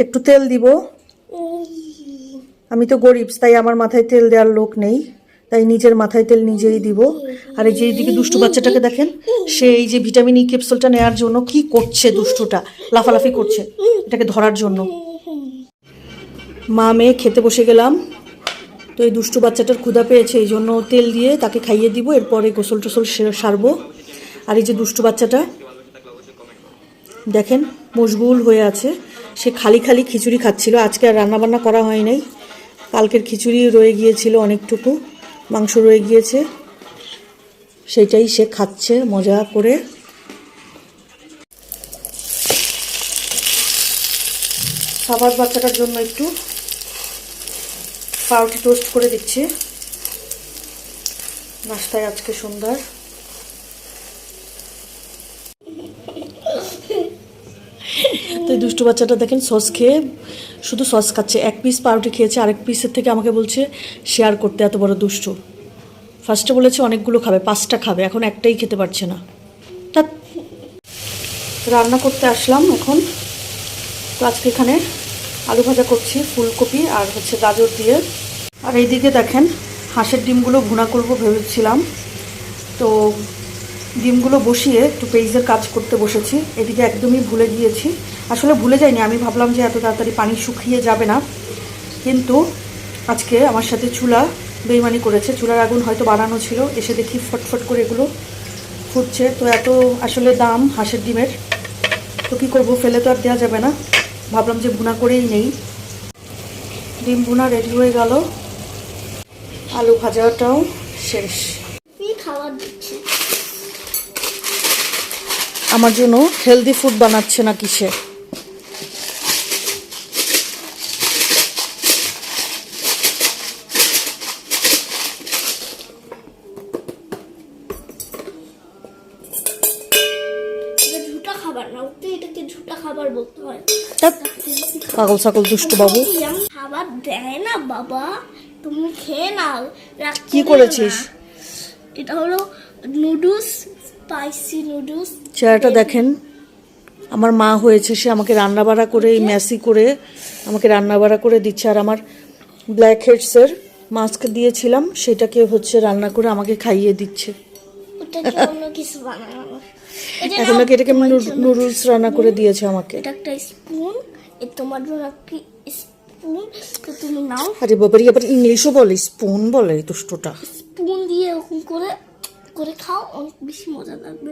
একটু তেল দিব। আমি তো গরিব, তাই আমার মাথায় তেল দেওয়ার লোক নেই, তাই নিজের মাথায় তেল নিজেই দিব। আর এই যে এইদিকে দুষ্টু বাচ্চাটাকে দেখেন, সে এই যে ভিটামিন ই ক্যাপসুলটা নেওয়ার জন্য কি করছে, দুষ্টুটা লাফালাফি করছে এটাকে ধরার জন্য। মা মেয়ে খেতে বসে গেলাম। তো এই দুষ্টু বাচ্চাটার ক্ষুধা পেয়েছে, এই জন্য তেল দিয়ে তাকে খাইয়ে দিব, এরপরে গোসল টোসল সারবো। আর এই যে দুষ্টু বাচ্চাটা দেখেন মশগুল হয়ে আছে, সে খালি খালি খিচুড়ি খাচ্ছিল। আজকে আর রান্নাবান্না করা হয় নাই, কালকের খিচুড়ি রয়ে গিয়েছিল, অনেকটুকু মাংস রয়ে গিয়েছে, সেটাই সে খাচ্ছে মজা করে। খাবার বাচ্চাটার জন্য একটু পাউরুটি টোস্ট করে দিচ্ছি নাস্তায় আজকে সন্ধ্যার। তো এই দুষ্টু বাচ্চাটা দেখেন সস খেয়ে শুধু সস খাচ্ছে, এক পিস পাউরুটি খেয়েছে, আরেক পিসের থেকে আমাকে বলছে শেয়ার করতে। এত বড় দুষ্টু, ফার্স্টে বলেছে অনেকগুলো খাবে, 5টা খাবে, এখন একটাই খেতে পারছে না। তা রান্না করতে আসলাম এখন। তো আজকে এখানে আলু ভাজা করছি, ফুলকপি আর হচ্ছে গাজর দিয়ে। আর এইদিকে দেখেন হাঁসের ডিমগুলো ভুনা করব ভেবেছিলাম, তো ডিমগুলো বসিয়ে একটু পেঁয়াজের কাজ করতে বসেছি। এদিকে একদমই ভুলে গিয়েছি, আসলে ভুলে যাইনি, আমি ভাবলাম যে এত তাড়াতাড়ি পানি শুকিয়ে যাবে না, কিন্তু আজকে আমার সাথে চুলা বেইমানি করেছে। চুলার আগুন হয়তো বাড়ানো ছিল, এসে দেখি ফটফট করে এগুলো ফুটছে। তো এত আসলে দাম হাঁসের ডিমের, তো কী করবো, ফেলে তো আর দেওয়া যাবে না, ভাবলাম যে ভুনা করেই নেই। ডিম ভুনা রেডি হয়ে গেল, আলু ভাজাটাও শেষ। আমার জন্য হেলদি ফুড বানাচ্ছে না কিসে। পাগল ছাগল দুষ্টু বাবু, খাবার দেয় না বাবা, তুমি খেয়ে নাও। কি করেছিস? এটা হলো নুডলস, স্পাইসি নুডলস। চেহারাটা দেখেন, আমার মা হয়েছে, সে আমাকে রান্নাবাড়া করে মেসি করে আমাকে রান্নাবাড়া করে দিচ্ছে। আর আমার ব্ল্যাক হেডসের মাস্ক দিয়েছিলাম, সেটাকে হচ্ছে রান্না করে আমাকে খাইয়ে দিচ্ছে। এখন নাকি এটাকে নুডলস রান্না করে দিয়েছে আমাকে। এটা একটা স্পুন, তোমার জন্য কি স্পুন, তো তুমি নাও। আরে বাবারি, আবার ইংলিশও বলে, স্পুন বলে দুষ্টটা। স্পুন দিয়ে এরকম করে করে খাও, অনেক বেশি মজা লাগবে।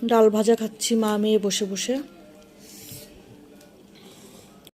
ডাল ভাজা খাচ্ছি মা মেয়ে বসে বসে।